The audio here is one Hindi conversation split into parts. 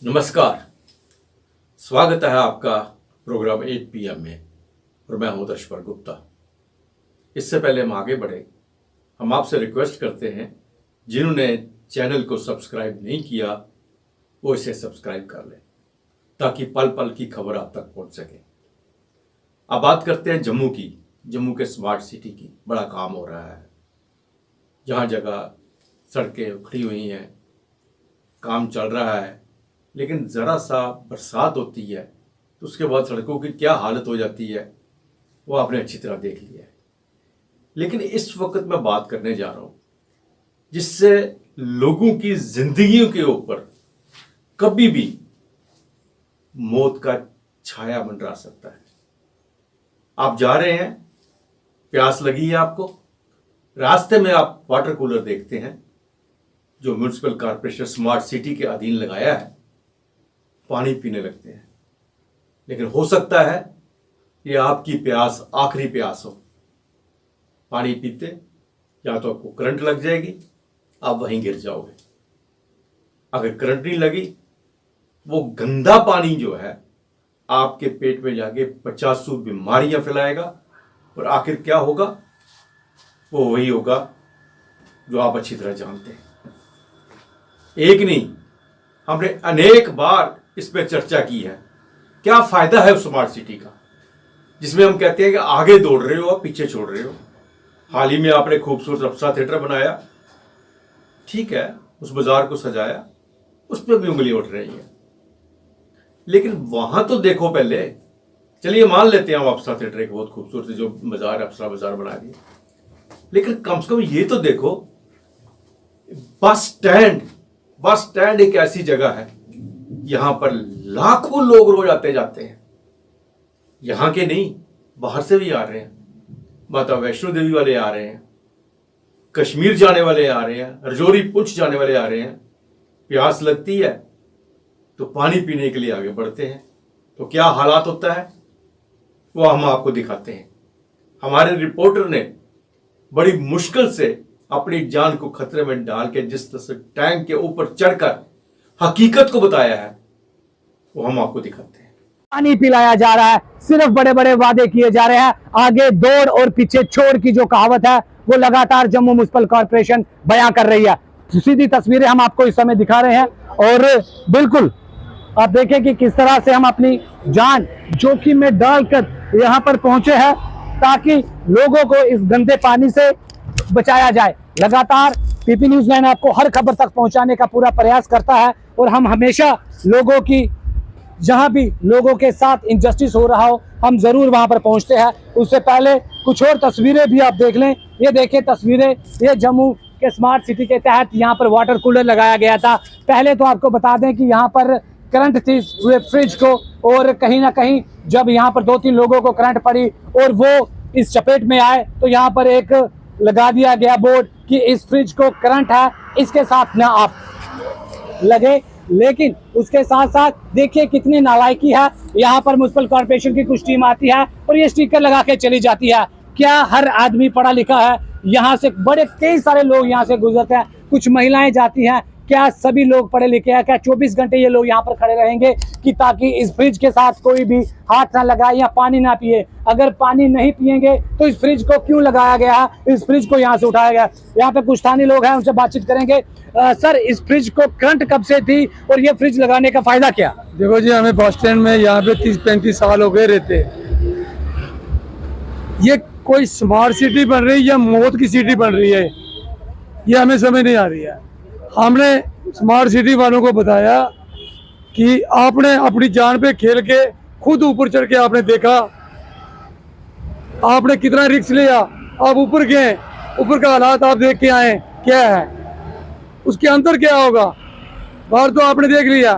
नमस्कार। स्वागत है आपका प्रोग्राम 8 PM में और मैं हूं दशपर गुप्ता। इससे पहले हम आगे बढ़े, हम आपसे रिक्वेस्ट करते हैं जिन्होंने चैनल को सब्सक्राइब नहीं किया वो इसे सब्सक्राइब कर लें ताकि पल पल की खबर आप तक पहुंच सके। अब बात करते हैं जम्मू की। जम्मू के स्मार्ट सिटी की बड़ा काम हो रहा है। जहाँ जगह सड़कें खड़ी हुई हैं, काम चल रहा है, लेकिन ज़रा सा बरसात होती है तो उसके बाद सड़कों की क्या हालत हो जाती है वो आपने अच्छी तरह देख लिया है। लेकिन इस वक्त मैं बात करने जा रहा हूँ जिससे लोगों की जिंदगियों के ऊपर कभी भी मौत का छाया मंडरा सकता है। आप जा रहे हैं, प्यास लगी है आपको, रास्ते में आप वाटर कूलर देखते हैं जो म्यूनिसिपल कॉर्पोरेशन स्मार्ट सिटी के अधीन लगाया है, पानी पीने लगते हैं। लेकिन हो सकता है ये आपकी प्यास आखिरी प्यास हो। पानी पीते या तो आपको करंट लग जाएगी, आप वहीं गिर जाओगे। अगर करंट नहीं लगी, वो गंदा पानी जो है आपके पेट में जाके 50 बीमारियां फैलाएगा और आखिर क्या होगा, वो वही होगा जो आप अच्छी तरह जानते हैं। एक नहीं, हमने अनेक बार इस पर चर्चा की है। क्या फायदा है उस स्मार्ट सिटी का जिसमें हम कहते हैं कि आगे दौड़ रहे हो, आप पीछे छोड़ रहे हो। हाल ही में आपने खूबसूरत अप्सरा थिएटर बनाया, ठीक है, उस बाजार को सजाया, उस पर भी उंगली उठ रही है। लेकिन वहां तो देखो पहले। चलिए मान लेते हैं हम अप्सरा थिएटर एक बहुत खूबसूरत जो बाजार अप्सरा बाजार बना दिया, लेकिन कम से कम ये तो देखो, बस स्टैंड एक ऐसी जगह है यहां पर लाखों लोग रोज आते जाते हैं। यहां के नहीं, बाहर से भी आ रहे हैं। माता वैष्णो देवी वाले आ रहे हैं, कश्मीर जाने वाले आ रहे हैं, रजौरी पुंछ जाने वाले आ रहे हैं। प्यास लगती है तो पानी पीने के लिए आगे बढ़ते हैं। तो क्या हालात होता है वो हम आपको दिखाते हैं। हमारे रिपोर्टर ने बड़ी मुश्किल से अपनी जान को खतरे में डाल के जिस तरह से टैंक के ऊपर चढ़कर हकीकत को बताया है वो हम आपको दिखाते हैं। पानी पिलाया जा रहा है, सिर्फ बड़े बड़े वादे किए जा रहे हैं। आगे दौड़ और पीछे छोड़ की जो कहावत है वो लगातार जम्मू म्युनिसिपल कॉर्पोरेशन बयां कर रही है। सीधी तस्वीरें हम आपको इस समय दिखा रहे हैं और बिल्कुल आप देखें कि किस तरह से हम अपनी जान जोखिम में डालकर यहाँ पर पहुंचे हैं ताकि लोगों को इस गंदे पानी से बचाया जाए। लगातार पीपी न्यूज़ लाइन आपको हर खबर तक पहुंचाने का पूरा प्रयास करता है और हम हमेशा लोगों की, जहां भी लोगों के साथ इनजस्टिस हो रहा हो, हम जरूर वहां पर पहुंचते हैं। उससे पहले कुछ और तस्वीरें भी आप देख लें। ये देखें तस्वीरें, ये जम्मू के स्मार्ट सिटी के तहत यहाँ पर वाटर कूलर लगाया गया था। पहले तो आपको बता दें कि यहाँ पर करंट थी फ्रिज को, और कहीं ना कहीं जब यहाँ पर 2-3 लोगों को करंट पड़ी और वो इस चपेट में आए तो यहाँ पर एक लगा दिया गया बोर्ड कि इस फ्रिज को करंट है, इसके साथ ना आप लगे। लेकिन उसके साथ साथ देखिए कितनी नालायकी है। यहाँ पर म्युनिसिपल कॉर्पोरेशन की कुछ टीम आती है और ये स्टिकर लगा के चली जाती है। क्या हर आदमी पढ़ा लिखा है? यहाँ से बड़े कई सारे लोग यहाँ से गुजरते हैं, कुछ महिलाएं जाती हैं। क्या सभी लोग पढ़े लिखे हैं? क्या 24 घंटे ये लोग यहाँ पर खड़े रहेंगे कि ताकि इस फ्रिज के साथ कोई भी हाथ ना लगाए या पानी ना पिए? अगर पानी नहीं पिएंगे तो इस फ्रिज को क्यों लगाया गया है? इस फ्रिज को यहाँ से उठाया गया। यहाँ पे कुछ स्थानीय लोग हैं, उनसे बातचीत करेंगे। सर, इस फ्रिज को करंट कब से थी और ये फ्रिज लगाने का फायदा क्या? देखो जी, हमें बस स्टैंड में यहाँ पे 30-35 साल हो गए रहते। ये कोई स्मार्ट सिटी बन रही है या मौत की सिटी बन रही है, ये हमें समझ नहीं आ रही है। हमने स्मार्ट सिटी वालों को बताया कि आपने अपनी जान पे खेल के खुद ऊपर चढ़ के आपने देखा, आपने कितना रिस्क लिया, आप ऊपर गए, ऊपर का हालात आप देख के आए क्या है, उसके अंदर क्या होगा, बाहर तो आपने देख लिया।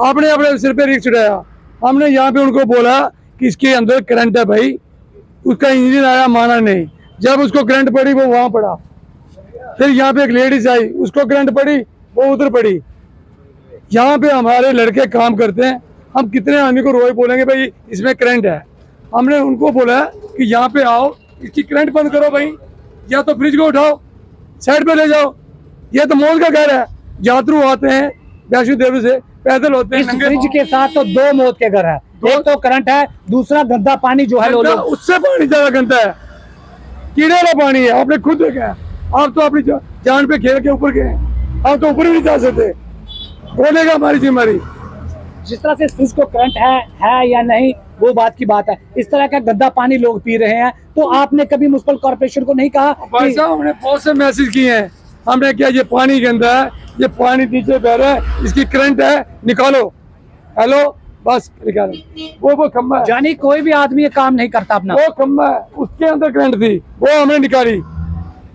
आपने अपने सिर पे रिस्क उठाया। हमने यहाँ पे उनको बोला कि इसके अंदर करंट है भाई, उसका इंजन आया, माना नहीं। जब उसको करंट पड़ी वो वहाँ पड़ा। फिर यहाँ पे एक लेडीज आई, उसको करंट पड़ी, वो उधर पड़ी। यहाँ पे हमारे लड़के काम करते हैं, हम कितने आदमी को रोज बोलेंगे भाई इसमें करंट है। हमने उनको बोला कि यहाँ पे आओ, इसकी करंट बंद करो भाई, या तो फ्रिज को उठाओ, साइड पे ले जाओ। ये तो मॉल का घर है, यात्रु आते हैं वैष्णो देवी से, पैदल होते हैं इस नंगे फ्रिज के साथ तो 2 मौत के घर है। एक तो करंट है, दूसरा गंदा पानी जो है गंदा, उससे पानी ज्यादा गंदा है, कीड़े वाला पानी है। आपने खुद देखा है, आप तो अपनी जान पे खेल के ऊपर गए, आप तो ऊपर भी नहीं जा सकते, बोलेगा हमारी जिम्मेदारी। जिस तरह से इस फ्रिज को करंट है या नहीं वो बात की बात है, इस तरह का गंदा पानी लोग पी रहे हैं, तो आपने कभी म्युनिसिपल कॉर्पोरेशन को नहीं कहा भाई साहब हमने बहुत से मैसेज किए हैं, हमने क्या ये पानी गंदा है, ये पानी नीचे बह रहा है, इसकी करंट है, निकालो, हेलो बस निकालो। वो खम्बा है, जानी कोई भी आदमी ये काम नहीं करता अपना। वो खम्बा है, उसके अंदर करंट थी, वो हमने निकाली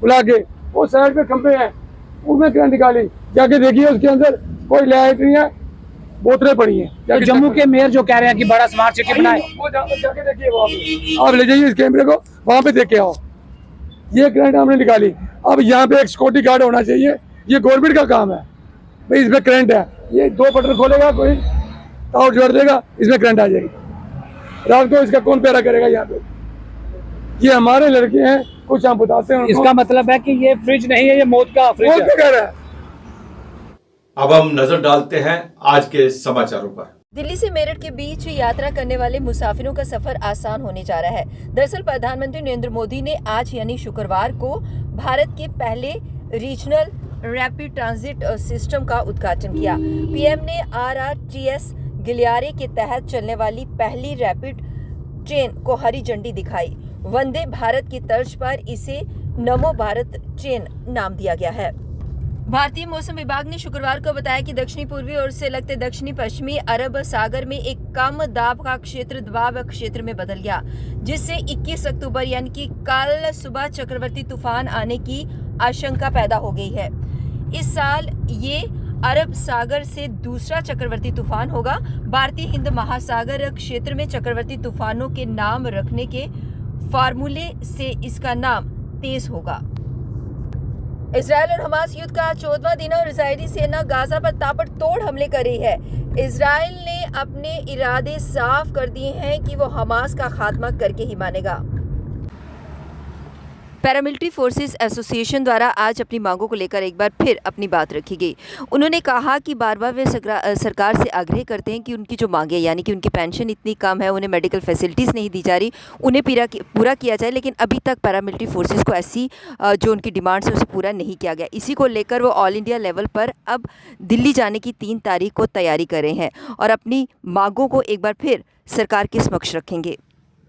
बुला के, वो साइड पे खंबे हैं उनमें करंट निकाली, जाके देखिए उसके अंदर कोई लाइट नहीं है, बोतलें पड़ी हैं। तो जम्मू के मेयर जो कह रहे हैं कि बड़ा स्मार्ट सिटी बनाए, वो जाके देखिए वहाँ पे, आप ले जाइए इस कैमरे को, वहाँ पे देख के आओ, ये करंट हमने निकाली। अब यहाँ पे एक सिक्योरिटी गार्ड होना चाहिए, ये गवर्नमेंट का काम है भाई, इसमें करंट है, ये 2 बटन खोलेगा कोई, तार जोड़ देगा, इसमें करंट आ जाएगी, रात को इसका कौन पैरा करेगा यहाँ पे। ये हमारे लड़के हैं, कुछ हम बताते हैं उनको। इसका मतलब है कि ये फ्रिज नहीं है, ये मौत का फ्रिज है। कह रहा है। अब हम नजर डालते हैं आज के समाचारों पर। दिल्ली से मेरठ के बीच यात्रा करने वाले मुसाफिरों का सफर आसान होने जा रहा है। दरअसल प्रधानमंत्री नरेंद्र मोदी ने आज यानी शुक्रवार को भारत के पहले रीजनल रैपिड ट्रांजिट सिस्टम का उद्घाटन किया। पीएम ने RRTS गलियारे के तहत चलने वाली पहली रैपिड ट्रेन को हरी झंडी दिखाई। वंदे भारत की तर्ज पर इसे नमो भारत ट्रेन नाम दिया गया है। भारतीय मौसम विभाग ने शुक्रवार को बताया कि दक्षिणी पूर्वी ओर से लगते दक्षिणी पश्चिमी अरब सागर में एक कम दाब का क्षेत्र दबाव क्षेत्र में बदल गया, जिससे 21 अक्टूबर यानी कि कल सुबह चक्रवर्ती तूफान आने की आशंका पैदा हो गई है। इस साल ये अरब सागर से दूसरा चक्रवर्ती तूफान होगा। भारतीय हिंद महासागर क्षेत्र में चक्रवर्ती तूफानों के नाम रखने के फार्मूले से इसका नाम तेज होगा। इजरायल और हमास युद्ध का 14वां दिन और इजरायली सेना गाजा पर ताबड़तोड़ हमले कर रही है। इजरायल ने अपने इरादे साफ कर दिए हैं कि वो हमास का खात्मा करके ही मानेगा। पैरामिलिट्री फोर्सेस एसोसिएशन द्वारा आज अपनी मांगों को लेकर एक बार फिर अपनी बात रखी गई। उन्होंने कहा कि बार-बार वे सरकार से आग्रह करते हैं कि उनकी जो मांगे यानी कि उनकी पेंशन इतनी कम है, उन्हें मेडिकल फैसिलिटीज़ नहीं दी जा रही, उन्हें पूरा किया जाए, लेकिन अभी तक पैरामिलिट्री फोर्सेस को ऐसी जो उनकी डिमांड्स है उसे पूरा नहीं किया गया। इसी को लेकर वो ऑल इंडिया लेवल पर अब दिल्ली जाने की 3 तारीख को तैयारी कर रहे हैं और अपनी मांगों को एक बार फिर सरकार के समक्ष रखेंगे।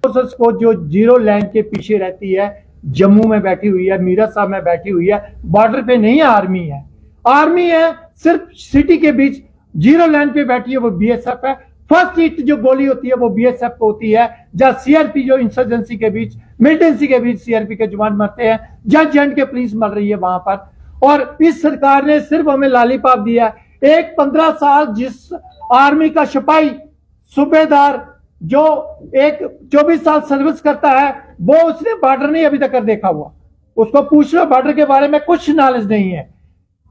फोर्सेस को जो जीरो लाइन के पीछे रहती है, जम्मू में बैठी हुई है, मीरत साहब में बैठी हुई है, बॉर्डर पे नहीं है, आर्मी है सिर्फ सिटी के बीच जीरो लाइन पे बैठी है, वो बीएसएफ है। फर्स्ट हिट जो गोली होती है वो बीएसएफ को होती है, जहां सीआरपी जो इंसर्जेंसी के बीच मिलिटेंसी के बीच सीआरपी के जवान मरते हैं, जज एंड के पुलिस मर रही है वहां पर। और इस सरकार ने सिर्फ हमें लॉलीपॉप दिया। एक 15 साल जिस आर्मी का सिपाही सूबेदार जो एक 24 साल सर्विस करता है, वो उसने बॉर्डर नहीं अभी तक देखा हुआ, उसको पूछ लो बॉर्डर के बारे में कुछ नॉलेज नहीं है।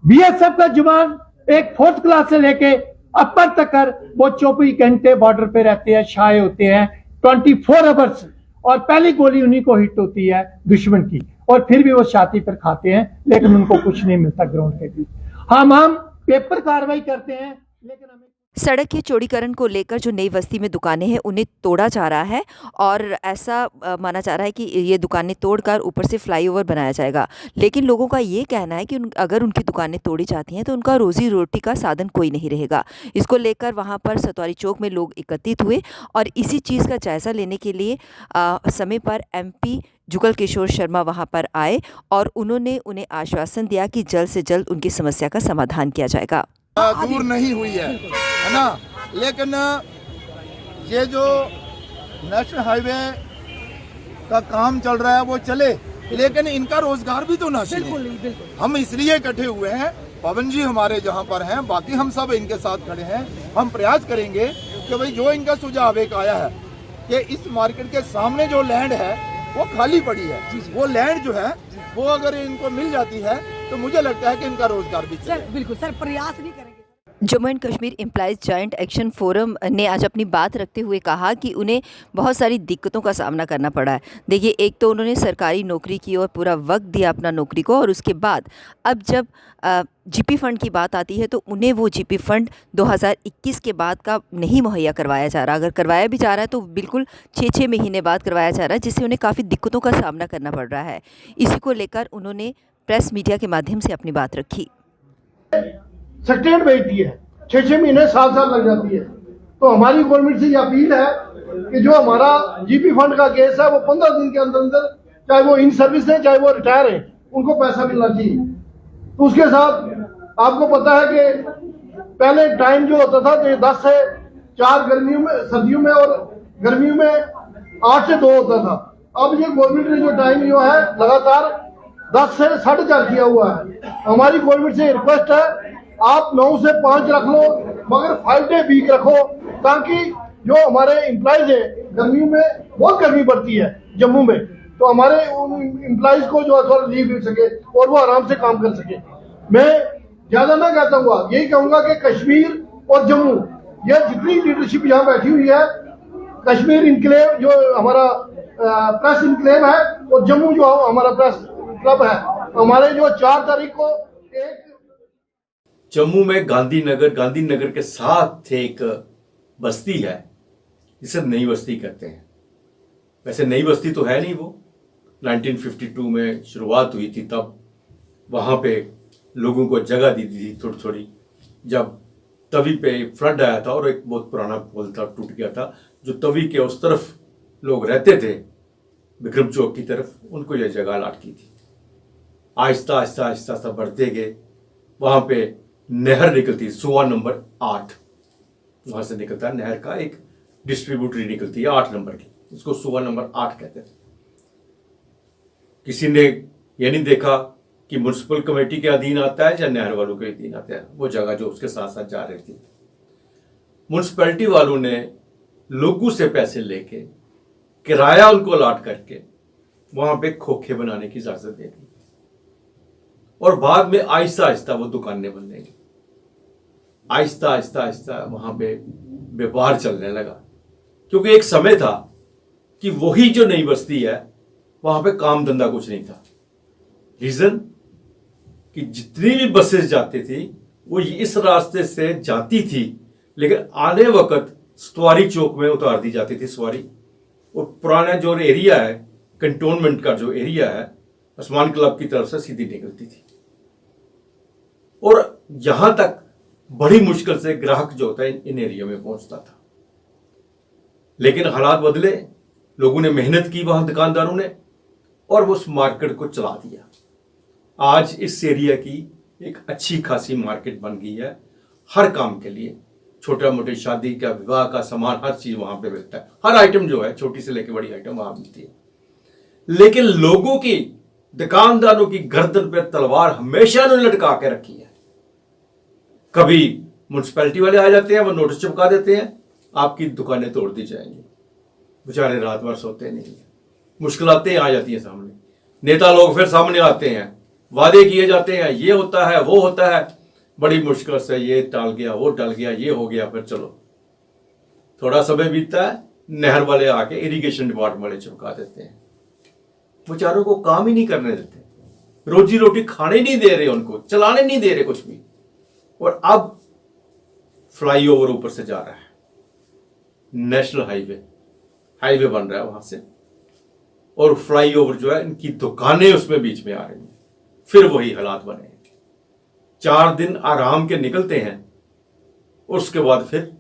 बीएसएफ का जवान एक 4th क्लास से लेके अपर तक वो 24 घंटे बॉर्डर पे रहते हैं, छाए होते हैं 24 आवर्स, और पहली गोली उन्हीं को हिट होती है दुश्मन की, और फिर भी वो छाती पर खाते हैं, लेकिन उनको कुछ नहीं मिलता ग्राउंड के बीच। हम पेपर कार्रवाई करते हैं, लेकिन हमें सड़क के चौड़ीकरण को लेकर जो नई बस्ती में दुकानें हैं उन्हें तोड़ा जा रहा है और ऐसा माना जा रहा है कि ये दुकानें तोड़कर ऊपर से फ्लाईओवर बनाया जाएगा, लेकिन लोगों का ये कहना है कि अगर उनकी दुकानें तोड़ी जाती हैं तो उनका रोजी रोटी का साधन कोई नहीं रहेगा। इसको लेकर वहां पर सतवारी चौक में लोग एकत्रित हुए और इसी चीज़ का जायज़ा लेने के लिए समय पर MP जुगल किशोर शर्मा वहां पर आए और उन्होंने उन्हें आश्वासन दिया कि जल्द से जल्द उनकी समस्या का समाधान किया जाएगा। दूर नहीं हुई है ना, लेकिन ये जो नेशनल हाईवे का काम चल रहा है वो चले, लेकिन इनका रोजगार भी तो नासिल है। हम इसलिए इकट्ठे हुए हैं, पवन जी हमारे जहाँ पर हैं, बाकी हम सब इनके साथ खड़े हैं। हम प्रयास करेंगे कि भाई जो इनका सुझाव एक आया है कि इस मार्केट के सामने जो लैंड है वो खाली पड़ी है, वो लैंड जो है वो अगर इनको मिल जाती है तो मुझे लगता है कि इनका रोजगार भी सर बिल्कुल सर प्रयास नहीं करेंगे। Jammu and Kashmir employees joint action forum ने आज अपनी बात रखते हुए कहा कि उन्हें बहुत सारी दिक्कतों का सामना करना पड़ा है। देखिए, एक तो उन्होंने सरकारी नौकरी की और पूरा वक्त दिया अपना नौकरी को, और उसके बाद अब जब जीपी फ़ंड की बात आती है तो उन्हें वो जीपी फ़ंड 2021 के बाद का नहीं मुहैया करवाया जा रहा। अगर करवाया भी जा रहा है तो बिल्कुल 6-6 महीने बाद करवाया जा रहा है, जिससे उन्हें काफ़ी दिक्कतों का सामना करना पड़ रहा है। इसी को लेकर उन्होंने प्रेस मीडिया के माध्यम से अपनी बात रखी। सस्टेन भेजती है, 6-6 महीने 7 साल लग जाती है। तो हमारी गवर्नमेंट से ये अपील है कि जो हमारा जीपी फंड का केस है वो 15 दिन के अंदर अंदर, चाहे वो इन सर्विस है चाहे वो रिटायर है, उनको पैसा मिलना चाहिए। तो उसके साथ आपको पता है कि पहले टाइम जो होता था तो 10 से 4 गर्मियों में, सर्दियों में, और गर्मियों में 8 से 2 होता था। अब ये गवर्नमेंट ने जो टाइम जो है लगातार 10 से 4.5 किया हुआ है। हमारी गवर्नमेंट से रिक्वेस्ट है आप 9 से 5 रख लो, मगर 5 डे वीक रखो, ताकि जो हमारे एम्प्लॉयज है, गर्मियों में बहुत गर्मी पड़ती है जम्मू में, तो हमारे एम्प्लॉयज को जो है थोड़ा रिलीफ मिल सके और वो आराम से काम कर सके। मैं ज्यादा ना कहता हुआ यही कहूंगा कि कश्मीर और जम्मू, ये जितनी लीडरशिप यहाँ बैठी हुई है, कश्मीर इनक्लेव जो हमारा प्रेस इनक्लेव है, और जम्मू जो हमारा प्रेस क्लब है, हमारे जो 4 तारीख को एक जम्मू में गांधीनगर के साथ एक बस्ती है जिसे नई बस्ती कहते हैं। वैसे नई बस्ती तो है नहीं, वो 1952 में शुरुआत हुई थी, तब वहाँ पे लोगों को जगह दी थी थोड़ी थोड़ी, जब तवी पे फ्लड आया था और एक बहुत पुराना पुल था, टूट गया था, जो तवी के उस तरफ लोग रहते थे विक्रम चौक की तरफ, उनको यह जगह अलॉट की थी। आहिस्ता आहिस्ता आहिस्ता आहिस्ता बढ़ते गए, वहाँ पे नहर निकलती है, सुआ नंबर 8 वहाँ से निकलता है, नहर का एक डिस्ट्रीब्यूटरी निकलती है 8 नंबर की, उसको सुआ नंबर 8 कहते थे। किसी ने ये नहीं देखा कि म्युनिसिपल कमेटी के अधीन आता है या नहर वालों के अधीन आता है, वो जगह जो उसके साथ साथ जा रही थी। म्युनिसिपैलिटी वालों ने लोगों से पैसे लेके किराया उनको अलॉट करके वहां पे खोखे बनाने की इजाजत दे दी, और बाद में आहिस्ता आहिस्ता वो दुकानें बनने लगी, आहिस्ता आहिस्ता आहिस्ता वहां पे व्यापार चलने लगा। क्योंकि एक समय था कि वही जो नई बस्ती है वहां पे काम धंधा कुछ नहीं था। रीजन कि जितनी भी बसेस जाती थी वो इस रास्ते से जाती थी, लेकिन आने वक्त सवारी चौक में उतार दी जाती थी सवारी, और पुराना जो एरिया है कंटोनमेंट का जो एरिया है उस्मान क्लब की तरफ से सीधी निकलती थी, और यहां तक बड़ी मुश्किल से ग्राहक जो होता है इन एरिया में पहुंचता था। लेकिन हालात बदले, लोगों ने मेहनत की वहां दुकानदारों ने, और वो उस मार्केट को चला दिया। आज इस एरिया की एक अच्छी खासी मार्केट बन गई है हर काम के लिए। छोटा मोटे शादी का, विवाह का सामान, हर चीज वहां पे मिलता है। हर आइटम जो है, छोटी से लेकर बड़ी आइटम वहां मिलती है। लेकिन लोगों की, दुकानदारों की गर्दन पे तलवार हमेशा उन्होंने लटका के रखी है। कभी म्युनिसिपैलिटी वाले आ जाते हैं, वो नोटिस चिपका देते हैं, आपकी दुकानें तोड़ दी जाएंगी। बेचारे रात भर सोते नहीं है, मुश्किलातें आ जाती हैं सामने। नेता लोग फिर सामने आते हैं, वादे किए जाते हैं, ये होता है वो होता है, बड़ी मुश्किल से ये टाल गया वो टल गया, ये हो गया, फिर चलो थोड़ा समय बीतता है, नहर वाले आके इरिगेशन डिपार्टमेंट वाले चिपका देते हैं। बेचारों को काम ही नहीं करने देते, रोजी रोटी खाने नहीं दे रहे, उनको चलाने नहीं दे रहे कुछ भी। और अब फ्लाईओवर ऊपर से जा रहा है, नेशनल हाईवे बन रहा है वहां से, और फ्लाईओवर जो है, इनकी दुकानें उसमें बीच में आ रही हैं। फिर वही हालात बने। 4 दिन आराम के निकलते हैं, उसके बाद फिर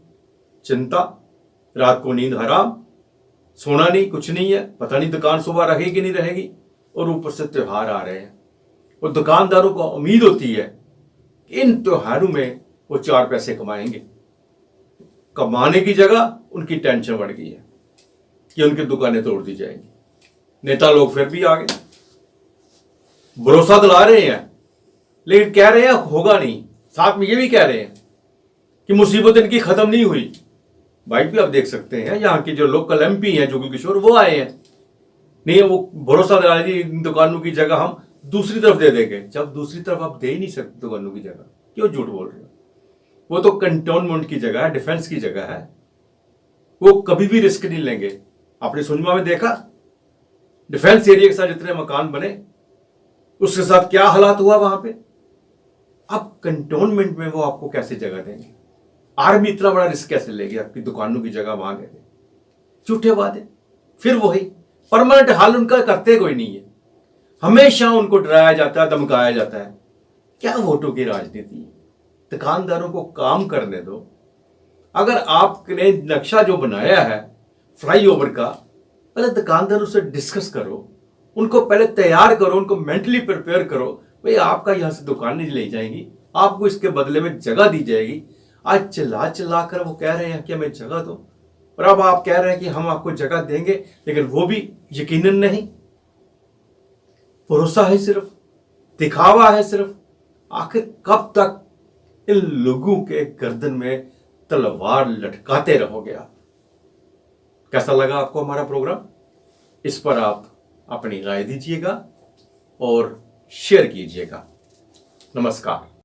चिंता, रात को नींद हराम, सोना नहीं, कुछ नहीं है, पता नहीं दुकान सुबह रहेगी नहीं रहेगी, और ऊपर से त्योहार आ रहे हैं। और दुकानदारों को उम्मीद होती है कि इन त्योहारों में वो 4 पैसे कमाएंगे। कमाने की जगह उनकी टेंशन बढ़ गई है कि उनकी दुकानें तोड़ दी जाएंगी। नेता लोग फिर भी आ गए, भरोसा दिला रहे हैं, लेकिन कह रहे हैं होगा नहीं। साथ में ये भी कह रहे हैं कि मुसीबत इनकी खत्म नहीं हुई। बाइट भी आप देख सकते हैं, यहाँ के जो लोकल एमपी हैं जोगी किशोर, वो आए हैं। नहीं, वो भरोसा दिला रहे इन दुकानों की जगह हम दूसरी तरफ दे देंगे। जब दूसरी तरफ आप दे ही नहीं सकते दुकानों की जगह, क्यों झूठ बोल रहे हो? वो तो कंटोनमेंट की जगह है, डिफेंस की जगह है, वो कभी भी रिस्क नहीं लेंगे। आपने सुनवा में देखा डिफेंस एरिया के साथ जितने मकान बने उसके साथ क्या हालात हुआ वहां पे। अब कंटोनमेंट में वो आपको कैसे जगह देंगे? आर्मी इतना बड़ा रिस्क कैसे लेगी? आपकी दुकानों की जगह वहां दे दे, झूठे वादे। फिर वही परमानेंट हाल उनका करते कोई नहीं है, हमेशा उनको डराया जाता है, धमकाया जाता है। क्या वोटों की राजनीति है? दुकानदारों को काम करने दो। अगर आपने नक्शा जो बनाया है फ्लाईओवर का, पहले दुकानदारों से डिस्कस करो, उनको पहले तैयार करो, उनको मेंटली प्रिपेयर करो। भाई आपका यहां से दुकान नहीं ले जाएंगी, आपको इसके बदले में जगह दी जाएगी। आज चिल्ला चिल्ला कर वो कह रहे हैं कि हमें जगह दो, और अब आप कह रहे हैं कि हम आपको जगह देंगे, लेकिन वो भी यकीनन नहीं। भरोसा है सिर्फ, दिखावा है सिर्फ। आखिर कब तक इन लोगों के गर्दन में तलवार लटकाते रहोगे आप? कैसा लगा आपको हमारा प्रोग्राम? इस पर आप अपनी राय दीजिएगा और शेयर कीजिएगा। नमस्कार।